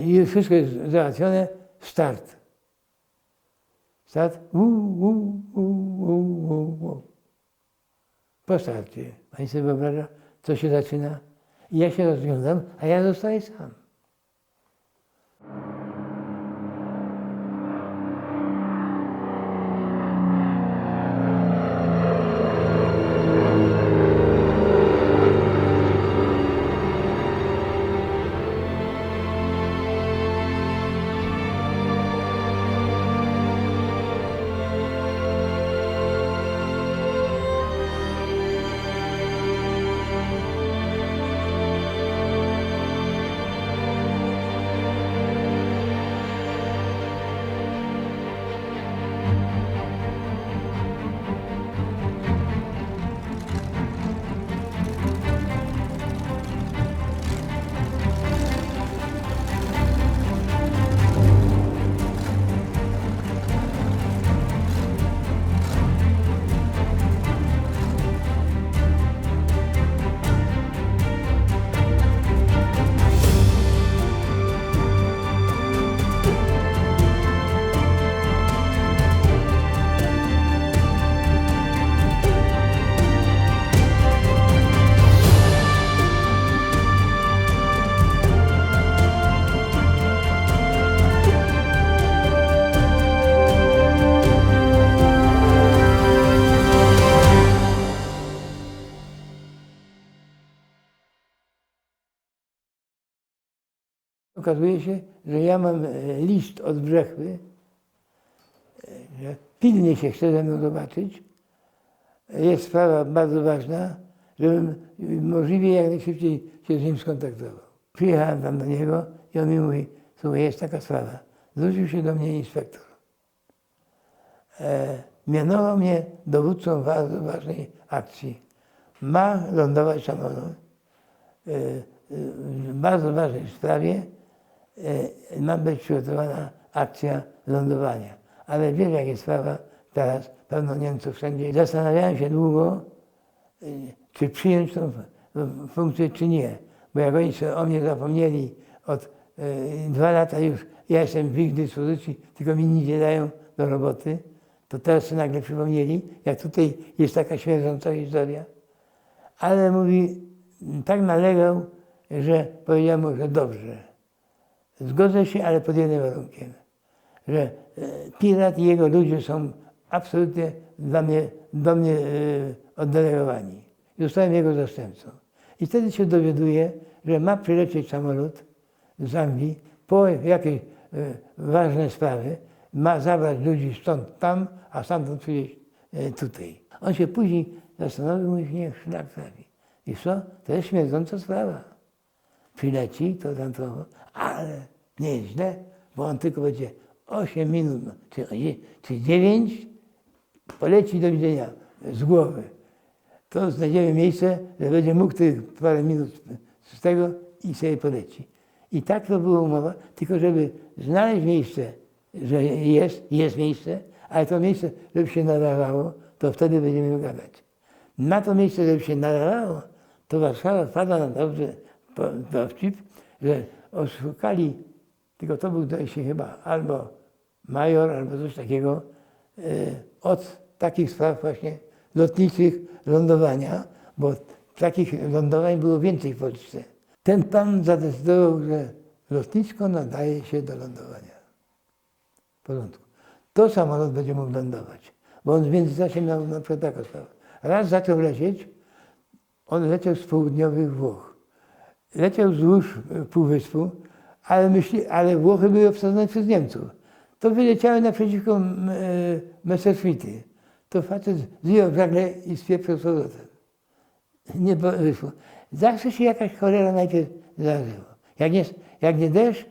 I już wszystko jest załatwione, start. Start, Po starcie. Pani sobie wyobraża, co się zaczyna? I ja się rozglądam, a ja zostaję sam. Okazuje się, że ja mam list od Brzechwy, że pilnie się chce ze mną zobaczyć. Jest sprawa bardzo ważna, żebym możliwie jak najszybciej się z nim skontaktował. Przyjechałem tam do niego i on mi mówi, słuchaj, jest taka sprawa. Zwrócił się do mnie inspektor. Mianował mnie dowódcą bardzo ważnej akcji. Ma lądować samolot w bardzo ważnej sprawie. Ma być przygotowana akcja lądowania. Ale wiesz, jak jest sprawa teraz, pełno Niemców wszędzie. Zastanawiałem się długo, czy przyjąć tą funkcję, czy nie. Bo jak oni o mnie zapomnieli od 2 lata już, ja jestem w ich dyspozycji, tylko mi nic nie dają do roboty, to teraz się nagle przypomnieli, jak tutaj jest taka śmierdząca historia. Ale mówi, tak nalegał, że powiedziałem mu, że dobrze. Zgodzę się, ale pod jednym warunkiem, że pirat i jego ludzie są absolutnie do mnie oddelegowani. Zostałem jego zastępcą. I wtedy się dowiaduję, że ma przylecieć samolot z Anglii po jakieś ważne sprawy, ma zabrać ludzi stąd tam, a stamtąd przywieźć tutaj. On się później zastanowił, mówi, niech szlak trafi. I co? To jest śmierdząca sprawa. Przyleci, to tamto, ale nie jest źle, bo on tylko będzie 8 minut, czy 9, poleci do widzenia z głowy. To znajdziemy miejsce, że będzie mógł tych parę minut z tego i sobie poleci. I tak to była umowa, tylko żeby znaleźć miejsce, że jest miejsce, ale to miejsce, żeby się nadawało, to wtedy będziemy gadać. Na to miejsce, żeby się nadawało, to Warszawa wpadła na dobrze dowcip, że oszukali, tylko to był się chyba albo major, albo coś takiego, od takich spraw właśnie lotniczych lądowania, bo takich lądowań było więcej w Polsce. Ten pan zadecydował, że lotnisko nadaje się do lądowania. W porządku. To samolot będzie mógł lądować, bo on w międzyczasie miał na przykład taką sprawę. Raz zaczął lecieć, on leciał z południowych Włoch. Leciał wzdłuż półwyspu, ale Włochy były obsadzone przez Niemców. To wyleciały naprzeciwko Messerschmitty. To facet zjął żagle i spieprzył z powrotem. Nie wyszło. Zawsze się jakaś cholera najpierw zdarzyło. Jak nie deszcz,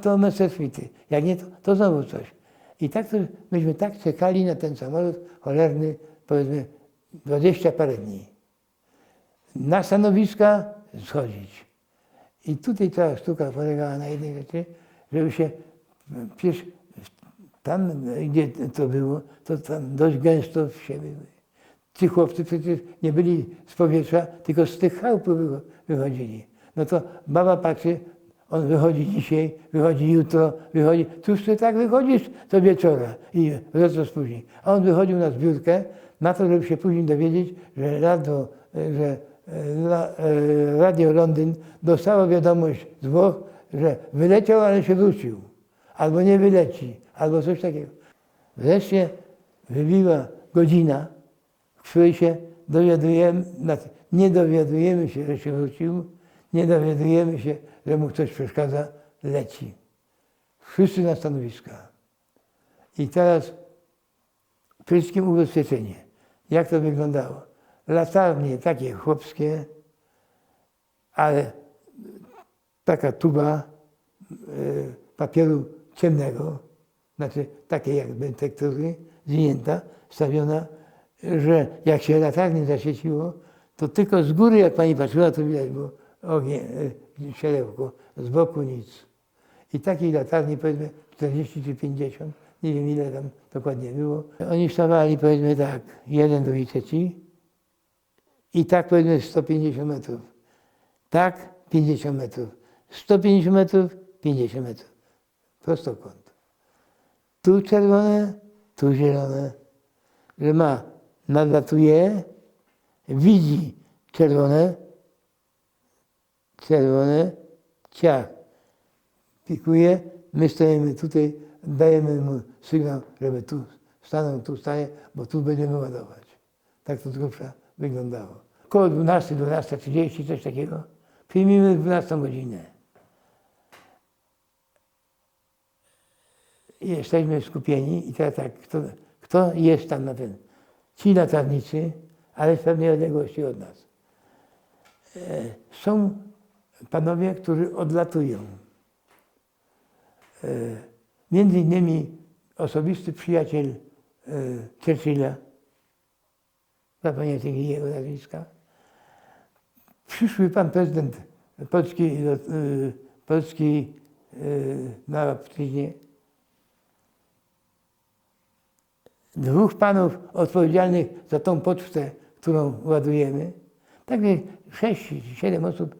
to Messerschmitty. Jak nie, to znowu coś. I tak to myśmy tak czekali na ten samolot cholerny, powiedzmy, 20 parę dni. Na stanowiska schodzić. I tutaj cała sztuka polegała na jednej rzeczy, żeby się, przecież tam, gdzie to było, to tam dość gęsto wsie były. Ci chłopcy przecież nie byli z powietrza, tylko z tych chałupów wychodzili. No to baba patrzy, On wychodzi dzisiaj, wychodzi jutro, wychodzi. Cóż ty tak wychodzisz do wieczora i wracasz później. A on wychodził na zbiórkę na to, żeby się później dowiedzieć, że Radio Londyn dostało wiadomość z Włoch, że wyleciał, ale się wrócił. Albo nie wyleci, albo coś takiego. Wreszcie wybiła godzina, w której się dowiadujemy, nie dowiadujemy się, że się wrócił, nie dowiadujemy się, że mu ktoś przeszkadza, leci. Wszyscy na stanowiska. I teraz przede wszystkim ubezpieczenie. Jak to wyglądało? Latarnie takie chłopskie, ale taka tuba papieru ciemnego, znaczy takiej jakby tektury, zwinięta, stawiona, że jak się latarnie zaświeciło, to tylko z góry, jak pani patrzyła, to widać było ogień, światełko, z boku nic. I takiej latarni, powiedzmy, 40 czy 50, nie wiem ile tam dokładnie było. Oni wstawali, powiedzmy tak, 1, 2, 3 i tak powiedzmy 150 metrów. Tak 50 metrów. 150 metrów, 50 metrów. Prostokąt. Tu czerwone, tu zielone. Że nadlatuje, widzi czerwone, ciach. Pikuje, my stajemy tutaj, dajemy mu sygnał, żeby tu stanął, tu stanie, bo tu będziemy ładować. Tak to z grubsza wyglądało. Około 12, 12:30, coś takiego. Przyjmijmy 12 godzinę. Jesteśmy skupieni i teraz tak, kto jest tam na tym? Ci latarnicy, ale w pewnej odległości od nas. Są panowie, którzy odlatują. Między innymi osobisty przyjaciel Churchilla, zapomniałem jego nazwiska. Przyszły pan prezydent Polski na Ptryźnie. Dwóch panów odpowiedzialnych za tą pocztę, którą ładujemy. Także 6-7 osób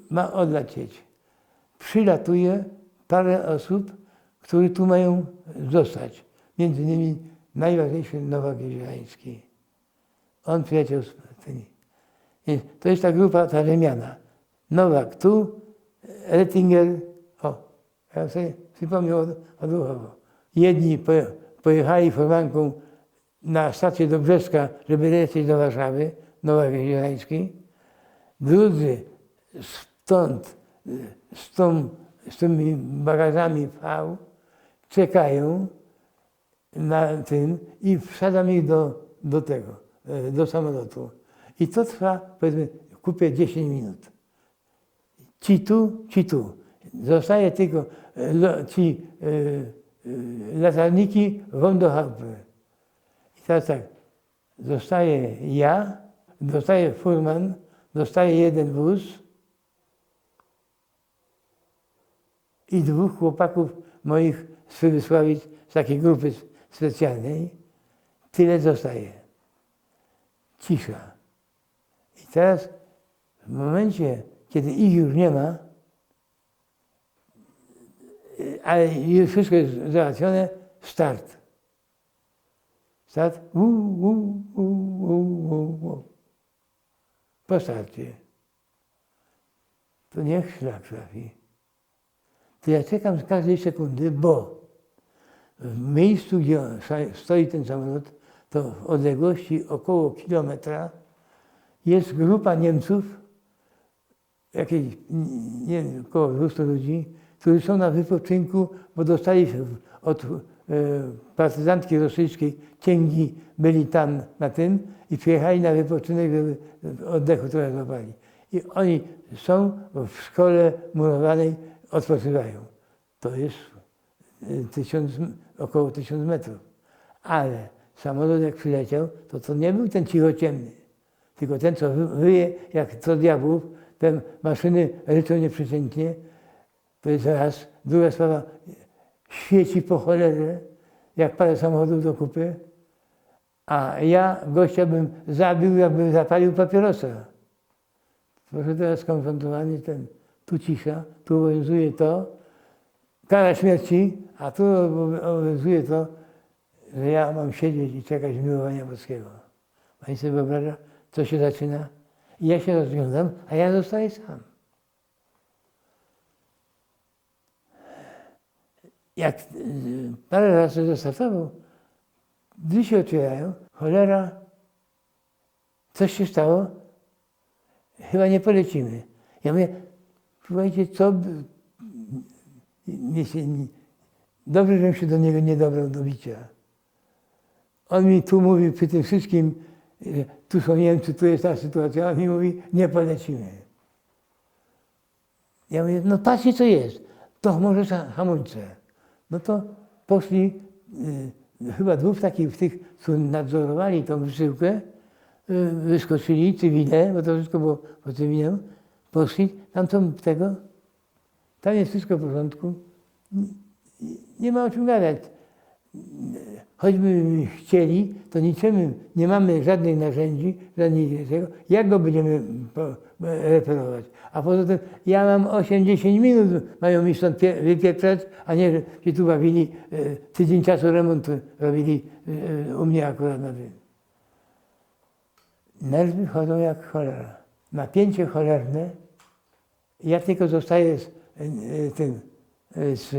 ma odlecieć. Przylatuje parę osób, które tu mają zostać. Między innymi najważniejszy Nowak Jezielański. On przyleciał z tymi. To jest ta grupa, ta wymiana. Nowak tu, Rettinger, ja sobie przypomniał odruchowo. Jedni pojechali furmanką na stację do Brzeska, żeby lecieć do Warszawy, Nowak Jezielański. Drudzy stąd, z tymi bagażami V, czekają na tym i wsadzam ich do samolotu. I to trwa, powiedzmy, kupie 10 minut. Ci tu. Zostaje tylko ci latarniki won do chałupy. I teraz tak, zostaje ja, dostaje furman, dostaje jeden wóz i dwóch chłopaków moich z Wysławic, z takiej grupy specjalnej. Tyle zostaje. Cisza. I teraz w momencie, kiedy ich już nie ma, ale już wszystko jest załatwione, start. Start. Po starcie. To niech szlak trafi. To ja czekam z każdej sekundy, bo w miejscu, gdzie stoi ten samolot, to w odległości około kilometra jest grupa Niemców, jakieś, nie wiem, około 200 ludzi, którzy są na wypoczynku, bo dostali od partyzantki rosyjskiej cięgi, byli tam na tym i przyjechali na wypoczynek, żeby oddechu trochę złapali. I oni są w szkole murowanej, odpoczywają. To jest około 1000 metrów. Ale samolot jak przyleciał, to nie był ten cichociemny, tylko ten, co wyje jak co diabłów, te maszyny ryczą nieprzeciętnie. To jest raz. Druga sprawa, świeci po cholerze, jak parę samochodów do kupy, a ja gościa bym zabił, jakby zapalił papierosa. Proszę teraz skonfrontowany tu cisza, tu obowiązuje to, kara śmierci, a tu obowiązuje to, że ja mam siedzieć i czekać miłowania boskiego. Pani sobie wyobraża, co się zaczyna? I ja się rozglądam, a ja zostaję sam. Jak parę razy zastartował, drzwi się otwierają, cholera, coś się stało, chyba nie polecimy. Ja mówię, słuchajcie, dobrze, żebym się do niego nie dobrał do bicia. On mi tu mówi przy tym wszystkim, tu są Niemcy, tu jest ta sytuacja, a on mi mówi, nie polecimy. Ja mówię, no patrzcie co jest, to może hamulce. No to poszli, chyba dwóch takich tych, co nadzorowali tą wysyłkę, wyskoczyli, cywile, bo to wszystko było po cywilemu, poszli, tam jest wszystko w porządku, nie ma o czym gadać. Choćby chcieli, to niczym nie mamy żadnych narzędzi, żadnego, jak go będziemy referować. A poza tym ja mam 8-10 minut, mają mi stąd wypieprzać, a nie, że się tu bawili, tydzień czasu remontu robili u mnie akurat na tym. Nerwy chodzą jak cholera. Napięcie cholerne. Ja tylko zostaję z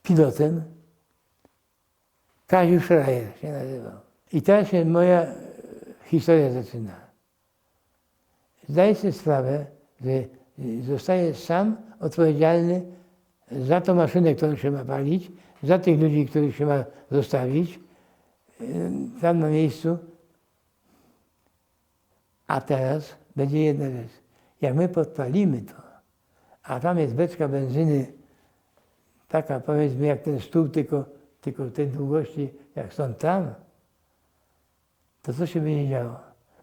pilotem. Kaziu Schreier się nazywał. I teraz się moja historia zaczyna. Zdaję sobie sprawę, że zostaję sam odpowiedzialny za tą maszynę, którą się ma palić, za tych ludzi, których się ma zostawić tam na miejscu. A teraz będzie jedna rzecz. Jak my podpalimy to, a tam jest beczka benzyny, taka powiedzmy jak ten stół, tylko tej długości jak stąd tam, to co się będzie działo?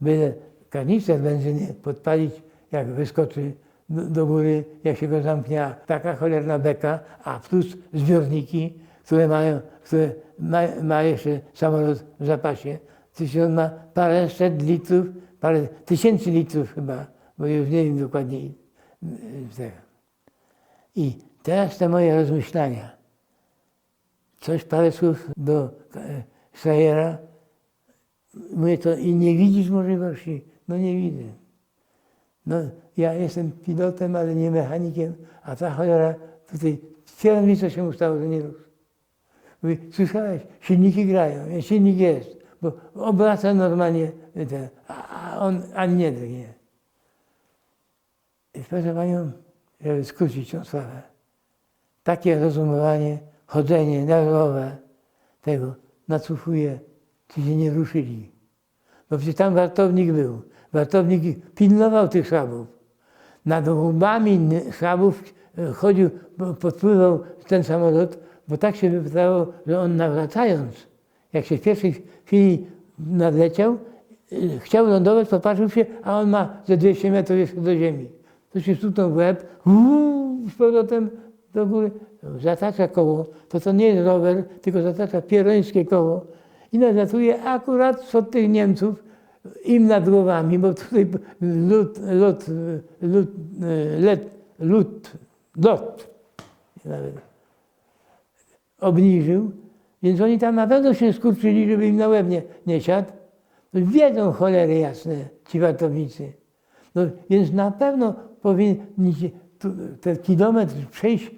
Byle kanister benzyny podpalić, jak wyskoczy do góry, jak się go zamknie, taka cholerna beka, a plus zbiorniki, które ma jeszcze samolot w zapasie. Przecież on ma paręset litrów, parę tysięcy litrów chyba, bo już nie wiem dokładnie tego. I teraz te moje rozmyślania. Parę słów do Schreiera. Mówię to i nie widzisz możliwości? No nie widzę. No ja jestem pilotem, ale nie mechanikiem, a ta cholera tutaj twierdzę mi, co się mu stało, że nie ruszy. Mówi, słyszałeś, silniki grają, silnik jest, bo obraca normalnie, a on ani nie drgnie. I proszę panią, żeby skrócić tą sprawę, takie rozumowanie, chodzenie nerwowe tego nasłuchuje, czy się nie ruszyli. Bo przecież tam wartownik był. Wartownik pilnował tych szwabów. Nad łbami szwabów chodził, podpływał ten samolot, bo tak się wydawało, że on nawracając, jak się w pierwszej chwili nadleciał, chciał lądować, popatrzył się, a on ma ze 200 metrów jeszcze do ziemi. To się stuknął w łeb, z powrotem do góry, zatacza koło, to nie jest rower, tylko zatacza pierońskie koło i nadlatuje akurat od tych Niemców im nad głowami, bo tutaj lot obniżył, więc oni tam na pewno się skurczyli, żeby im na łeb nie siadł. No, wiedzą cholery jasne ci wartownicy. No, więc na pewno powinni ten kilometr przejść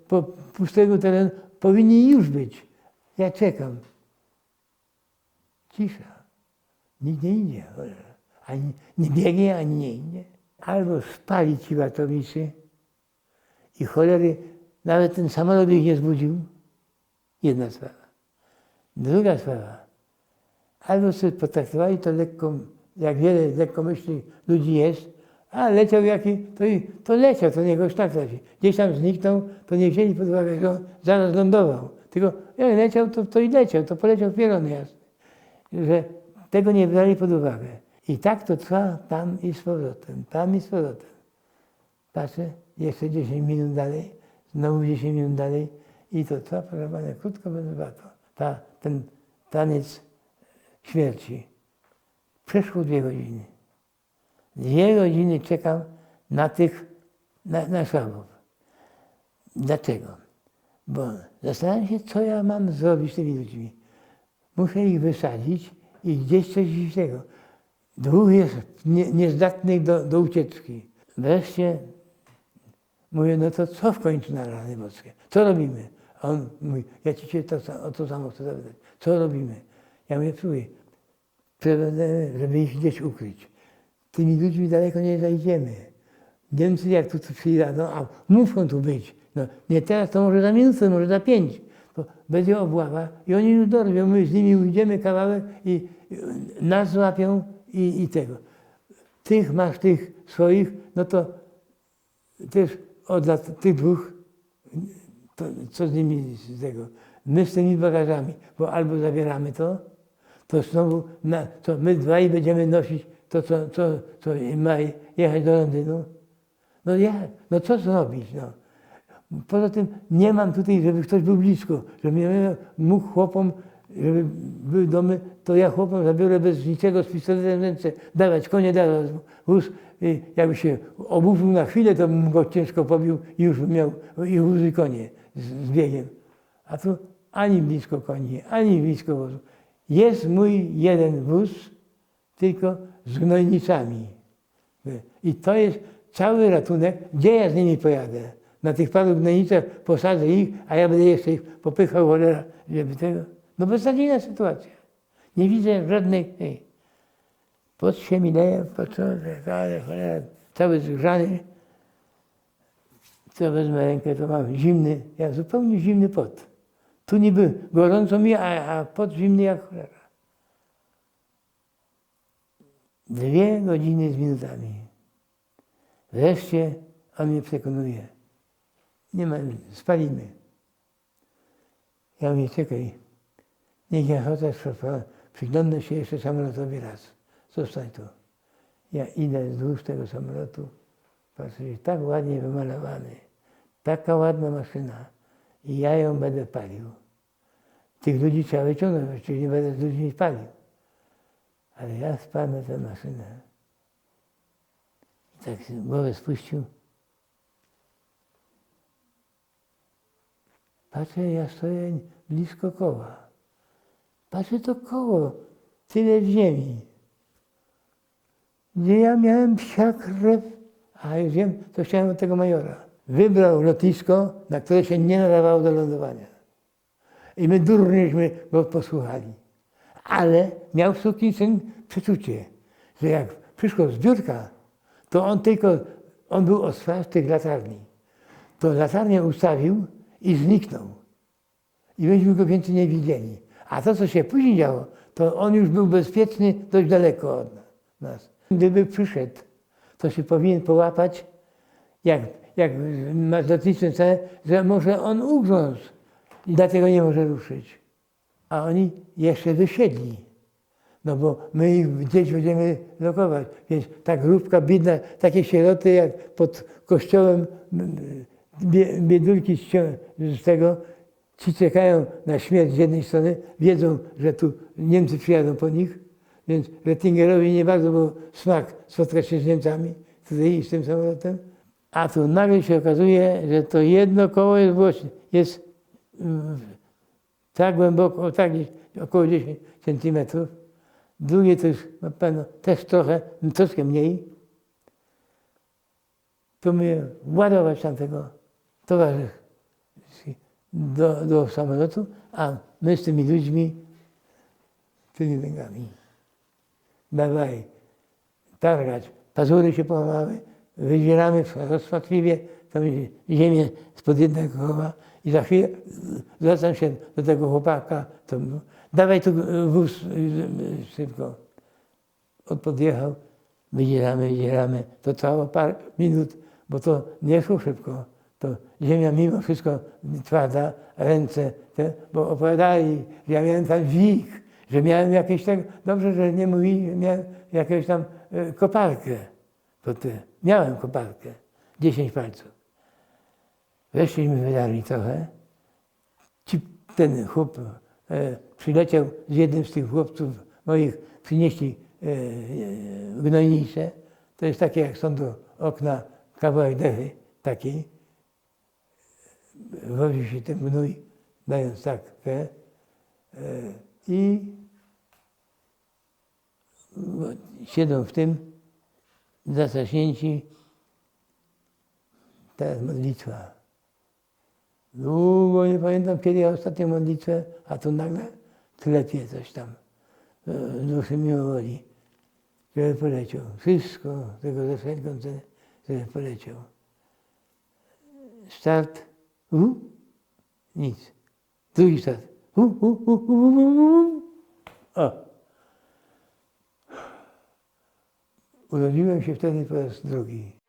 po pustego terenu, powinni już być. Ja czekam. Cisza. Nikt nie idzie. Ani nie biegnie, ani nie idzie. Albo spali ci wartownicy i cholery, nawet ten samolot ich nie zbudził. Jedna sprawa. Druga sprawa. Albo sobie potraktowali to lekko, jak wiele lekkomyślnych ludzi jest, a leciał jaki, to leciał, to niego sztachlał się. Gdzieś tam zniknął, to nie wzięli pod uwagę, że on zaraz lądował. Tylko jak leciał, to i leciał, to poleciał w pierony jasne. Że tego nie brali pod uwagę. I tak to trwa tam i z powrotem, tam i z powrotem. Patrzę, jeszcze 10 minut dalej, znowu 10 minut dalej i to trwa, proszę pana, krótko będę ten taniec śmierci. Przeszło 2 godziny. 2 godziny czekam na tych na Sławów. Dlaczego? Bo zastanawiam się, co ja mam zrobić z tymi ludźmi. Muszę ich wysadzić i gdzieś coś z tego. Dwóch jest niezdatnych do ucieczki. Wreszcie mówię, no to co w końcu na rany boskie? Co robimy? A on mówi, ja ci się o to samo chcę zapytać. Co robimy? Ja mówię, słuchaj, żeby ich gdzieś ukryć. Tymi ludźmi daleko nie zajdziemy. Niemcy jak tu przyjadą, a muszą tu być. No, nie teraz, to może za minutę, może za 5. To będzie obława i oni już dorwią, my z nimi ujdziemy kawałek i nas złapią i tego. Tych masz, tych swoich, no to też od tych dwóch, to co z nimi z tego? My z tymi bagażami, bo albo zabieramy to znowu, to my dwaj będziemy nosić to, co ma jechać do Londynu. No jak? No co zrobić? No. Poza tym nie mam tutaj, żeby ktoś był blisko, żebym ja mógł chłopom, żeby były domy, to ja chłopom zabiorę bez niczego z pistoletem w ręce, dawać konie, dawać wóz. Jakby się obudził na chwilę, to bym go ciężko pobił i już miał i wóz i konie z biegiem. A tu ani blisko koni, ani blisko wozu. Jest mój jeden wóz, tylko z gnojnicami. I to jest cały ratunek, gdzie ja z nimi pojadę. Na tych paru gnojnicach posadzę ich, a ja będę jeszcze ich popychał, cholera, żeby tego. No beznadziejna sytuacja. Nie widzę żadnej tej. Pot się mi leje, ale cholera, cały zgrzany. Co wezmę rękę, to mam zimny, ja zupełnie zimny pot. Tu niby gorąco mi, a pot zimny jak cholera. 2 godziny z minutami. Wreszcie on mnie przekonuje. Nie ma, spalimy. Ja mówię, czekaj, niech ja chociaż przyglądnę się jeszcze samolotowi raz. Zostań tu. Ja idę wzdłuż tego samolotu, patrzę, tak ładnie wymalowany, taka ładna maszyna i ja ją będę palił. Tych ludzi trzeba wyciągnąć, czyli nie będę z ludźmi palił. Ale ja spadnę tę maszynę. I tak głowę spuścił. Patrzę, ja stoję blisko koła. Patrzę, to koło, tyle w ziemi. Gdzie ja miałem psia krew, a już wiem, to chciałem od tego majora. Wybrał lotnisko, na które się nie nadawało do lądowania. I my durnyśmy go posłuchali. Ale miał sukinsyn przeczucie, że jak przyszła zbiórka, to on był od straż tych latarni. To latarnię ustawił i zniknął. I myśmy go więcej nie widzieli. A to, co się później działo, to on już był bezpieczny dość daleko od nas. Gdyby przyszedł, to się powinien połapać, jak ma lotnicze cele, że może on ugrzązł i dlatego nie może ruszyć. A oni jeszcze wysiedli. No bo my ich gdzieś będziemy lokować. Więc ta grupka biedna, takie sieroty jak pod kościołem, biedulki z tego, ci czekają na śmierć z jednej strony, wiedzą, że tu Niemcy przyjadą po nich, więc Rettingerowi nie bardzo był smak spotkać się z Niemcami, tutaj z tym samolotem. A tu nagle się okazuje, że to jedno koło jest tak głęboko, tak około 10 centymetrów. Drugie to już na pewno też troszkę mniej. To my ładować tamtego towarzysza do samolotu, a my z tymi ludźmi, tymi węgami. Dawaj, targać. Pazury się połamały, wyzieramy rozpaczliwie tą ziemię spod jednego koła i za chwilę zwracam się do tego chłopaka, to dawaj tu wóz szybko. On podjechał, wydzieramy. To trwało parę minut, bo to nie szło szybko. To ziemia mimo wszystko twarda, ręce, bo opowiadali, że ja miałem tam wik, że miałem jakieś tak, dobrze, że nie mówili, że miałem jakąś tam koparkę. Miałem koparkę, 10 palców. Wreszcie mi wydali trochę. Ten chłop przyleciał z jednym z tych chłopców moich, przynieśli gnojnice. To jest takie, jak są do okna, kawałek dechy. taki, wozi się ten gnój, dając tak i siedzą w tym zasaśnięci. Teraz modlitwa. Długo nie pamiętam, kiedy ja ostatnią modlitwę, a tu nagle klepie coś tam. Duszy miłowoli, żeby poleciał. Wszystko tego ze wszelką cenę, żeby poleciał. Start. Nic. Drugi start. O. Urodziłem się wtedy po raz drugi.